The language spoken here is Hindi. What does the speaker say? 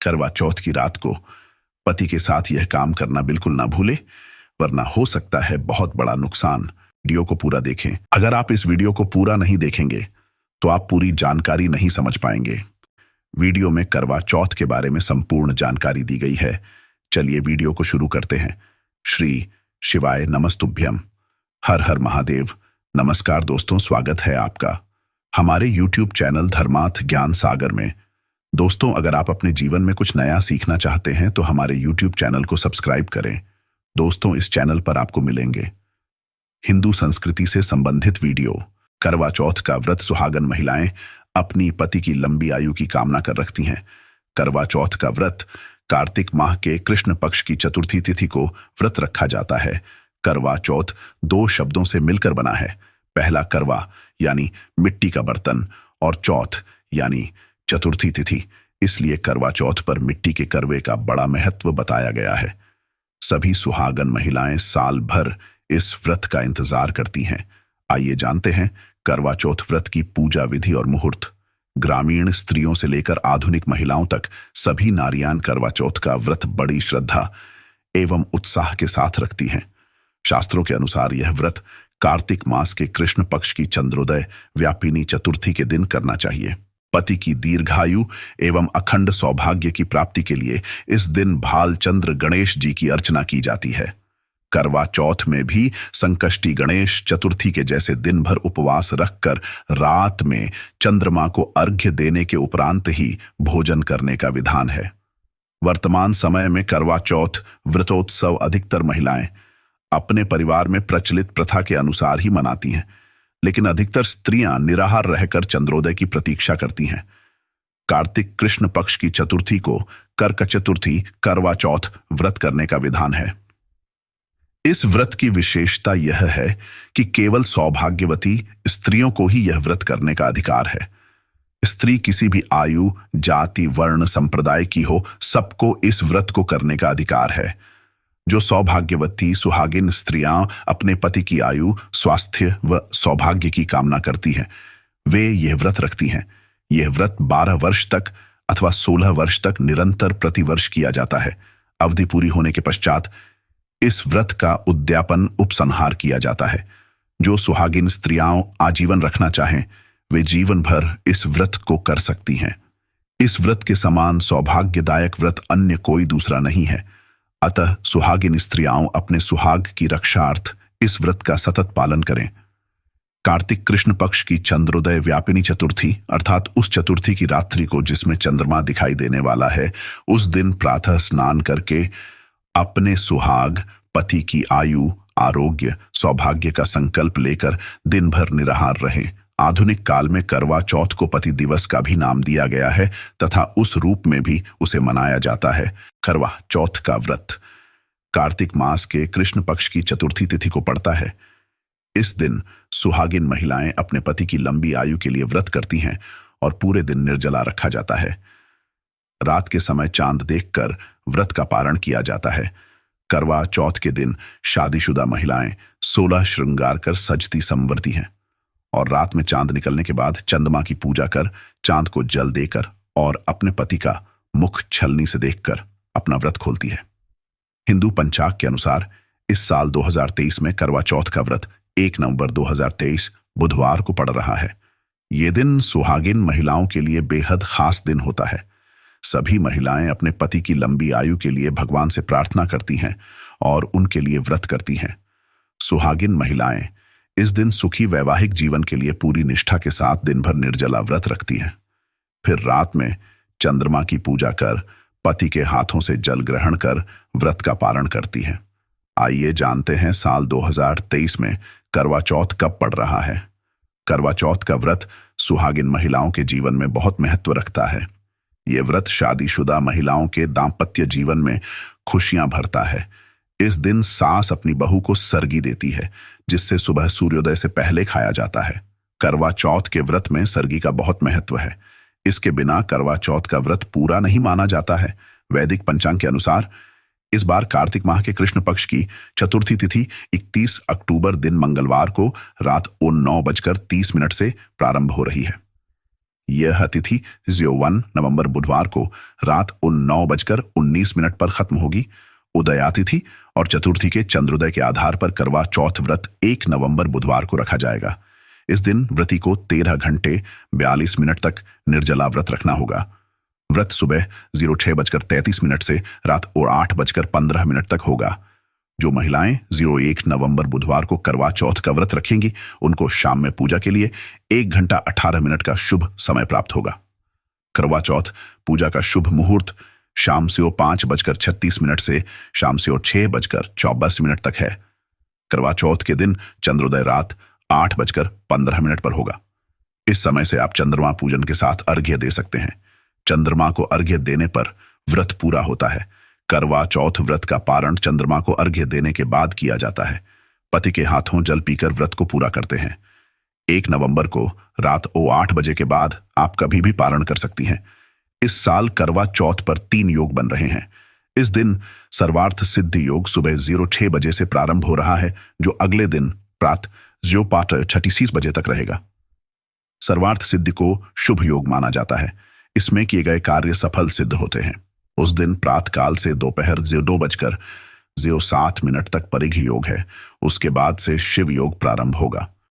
करवा चौथ की रात को पति के साथ यह काम करना बिल्कुल ना भूले, वरना हो सकता है बहुत बड़ा नुकसान। वीडियो को पूरा देखें। अगर आप इस वीडियो को पूरा नहीं देखेंगे तो आप पूरी जानकारी नहीं समझ पाएंगे। वीडियो में करवा चौथ के बारे में संपूर्ण जानकारी दी गई है। चलिए वीडियो को शुरू करते हैं। श्री शिवाय नमस्तुभ्यम। हर हर महादेव। नमस्कार दोस्तों, स्वागत है आपका हमारे YouTube चैनल धर्मार्थ ज्ञान सागर में। दोस्तों, अगर आप अपने जीवन में कुछ नया सीखना चाहते हैं तो हमारे YouTube चैनल को सब्सक्राइब करें। दोस्तों, इस चैनल पर आपको मिलेंगे हिंदू संस्कृति से संबंधित वीडियो। करवा चौथ का व्रत सुहागन महिलाएं अपनी पति की लंबी आयु की कामना कर रखती हैं। करवा चौथ का व्रत कार्तिक माह के कृष्ण पक्ष की चतुर्थी तिथि को व्रत रखा जाता है। करवा चौथ दो शब्दों से मिलकर बना है। पहला करवा यानी मिट्टी का बर्तन और चौथ यानी चतुर्थी तिथि, इसलिए करवा चौथ पर मिट्टी के करवे का बड़ा महत्व बताया गया है। सभी सुहागन महिलाएं साल भर इस व्रत का इंतजार करती हैं। आइए जानते हैं करवा चौथ व्रत की पूजा विधि और मुहूर्त। ग्रामीण स्त्रियों से लेकर आधुनिक महिलाओं तक सभी नारियां करवा चौथ का व्रत बड़ी श्रद्धा एवं उत्साह के साथ रखती हैं। शास्त्रों के अनुसार यह व्रत कार्तिक मास के कृष्ण पक्ष की चंद्रोदय व्यापिनी चतुर्थी के दिन करना चाहिए। पति की दीर्घायु एवं अखंड सौभाग्य की प्राप्ति के लिए इस दिन भालचंद्र गणेश जी की अर्चना की जाती है। करवा चौथ में भी संकष्टी गणेश चतुर्थी के जैसे दिन भर उपवास रखकर रात में चंद्रमा को अर्घ्य देने के उपरांत ही भोजन करने का विधान है। वर्तमान समय में करवा चौथ व्रतोत्सव अधिकतर महिलाएं अपने परिवार में प्रचलित प्रथा के अनुसार ही मनाती हैं, लेकिन अधिकतर स्त्रियां निराहार रहकर चंद्रोदय की प्रतीक्षा करती हैं। कार्तिक कृष्ण पक्ष की चतुर्थी को कर्क चतुर्थी करवा चौथ व्रत करने का विधान है। इस व्रत की विशेषता यह है कि केवल सौभाग्यवती स्त्रियों को ही यह व्रत करने का अधिकार है। स्त्री किसी भी आयु, जाति, वर्ण, संप्रदाय की हो, सबको इस व्रत को करने का अधिकार है। जो सौभाग्यवती सुहागिन स्त्रियां अपने पति की आयु, स्वास्थ्य व सौभाग्य की कामना करती हैं, वे यह व्रत रखती हैं। यह व्रत 12 वर्ष तक अथवा 16 वर्ष तक निरंतर प्रतिवर्ष किया जाता है। अवधि पूरी होने के पश्चात इस व्रत का उद्यापन उपसंहार किया जाता है। जो सुहागिन स्त्रियां आजीवन रखना चाहें, वे जीवन भर इस व्रत को कर सकती हैं। इस व्रत के समान सौभाग्यदायक व्रत अन्य कोई दूसरा नहीं है। अतः सुहागिन स्त्रियां अपने सुहाग की रक्षार्थ इस व्रत का सतत पालन करें। कार्तिक कृष्ण पक्ष की चंद्रोदय व्यापिनी चतुर्थी अर्थात उस चतुर्थी की रात्रि को जिसमें चंद्रमा दिखाई देने वाला है, उस दिन प्रातः स्नान करके अपने सुहाग, पति की आयु, आरोग्य, सौभाग्य का संकल्प लेकर दिन भर निराहार रहें। आधुनिक काल में करवा चौथ को पति दिवस का भी नाम दिया गया है तथा उस रूप में भी उसे मनाया जाता है। करवा चौथ का व्रत कार्तिक मास के कृष्ण पक्ष की चतुर्थी तिथि को पड़ता है। इस दिन सुहागिन महिलाएं अपने पति की लंबी आयु के लिए व्रत करती हैं और पूरे दिन निर्जला रखा जाता है। रात के समय चांद देखकर व्रत का पारण किया जाता है। करवा चौथ के दिन शादीशुदा महिलाएं 16 श्रृंगार कर सजती संवरती हैं और रात में चांद निकलने के बाद चंद्रमा की पूजा कर, चांद को जल देकर और अपने पति का मुख छलनी से देखकर अपना व्रत खोलती है। हिंदू पंचांग के अनुसार इस साल 2023 में करवा चौथ का व्रत 1 नवंबर 2023 बुधवार को पड़ रहा है। ये दिन सुहागिन महिलाओं के लिए बेहद खास दिन होता है। सभी महिलाएं अपने पति की लंबी आयु के लिए भगवान से प्रार्थना करती हैं और उनके लिए व्रत करती हैं। सुहागिन महिलाएं इस दिन सुखी वैवाहिक जीवन के लिए पूरी निष्ठा के साथ दिन भर निर्जला व्रत रखती हैं। फिर रात में चंद्रमा की पूजा कर, पति के हाथों से जल ग्रहण कर व्रत का पारण करती हैं। आइए जानते हैं साल 2023 में करवा चौथ कब पड़ रहा है। करवा चौथ का व्रत सुहागिन महिलाओं के जीवन में बहुत महत्व रखता है। यह व्रत शादीशुदा महिलाओं के दाम्पत्य जीवन में खुशियां भरता है। इस दिन सास अपनी बहू को सरगी देती है, जिससे सुबह सूर्योदय से पहले खाया जाता है। करवा चौथ के व्रत में सरगी का बहुत महत्व है। इसके बिना करवा चौथ का व्रत पूरा नहीं माना जाता है। वैदिक पंचांग के अनुसार इस बार कार्तिक माह के कृष्ण पक्ष की चतुर्थी तिथि 31 अक्टूबर दिन मंगलवार को रात 9:30 से प्रारंभ हो रही है। यह तिथि 01 नवंबर बुधवार को रात 9:19 पर खत्म होगी। उदया तिथि और चतुर्थी के चंद्रोदय के आधार पर करवा चौथ व्रत 1 नवंबर बुधवार को रखा जाएगा। इस दिन व्रती को 13 घंटे 42 मिनट तक निर्जला व्रत रखना होगा। व्रत सुबह 06:33 से रात 8:15 तक होगा। जो महिलाएं 01 नवंबर बुधवार को करवा चौथ का व्रत रखेंगी उनको शाम में पूजा के लिए 1 घंटा 18 मिनट का शुभ समय प्राप्त होगा। करवा चौथ पूजा का शुभ मुहूर्त शाम से 5:36 से शाम से 6:24 तक है। करवा चौथ के दिन चंद्रोदय रात 8:15 पर होगा। इस समय से आप चंद्रमा पूजन के साथ अर्घ्य दे सकते हैं। चंद्रमा को अर्घ्य देने पर व्रत पूरा होता है। करवा चौथ व्रत का पारण चंद्रमा को अर्घ्य देने के बाद किया जाता है। पति के हाथों जल पीकर व्रत को पूरा करते हैं। 1 नवंबर को रात 8 बजे के बाद आप कभी भी पारण कर सकती हैं। इस साल करवा चौथ पर 3 योग बन रहे हैं। इस दिन सर्वार्थ सिद्धि योग सुबह 06 बजे से प्रारंभ हो रहा है, जो अगले दिन प्रातः 36 बजे तक रहेगा। सर्वार्थ सिद्धि को शुभ योग माना जाता है। इसमें किए गए कार्य सफल सिद्ध होते हैं। उस दिन प्रातःकाल से दोपहर 2:07 तक परिघ योग है। उसके बाद से शिव योग प्रारंभ होगा।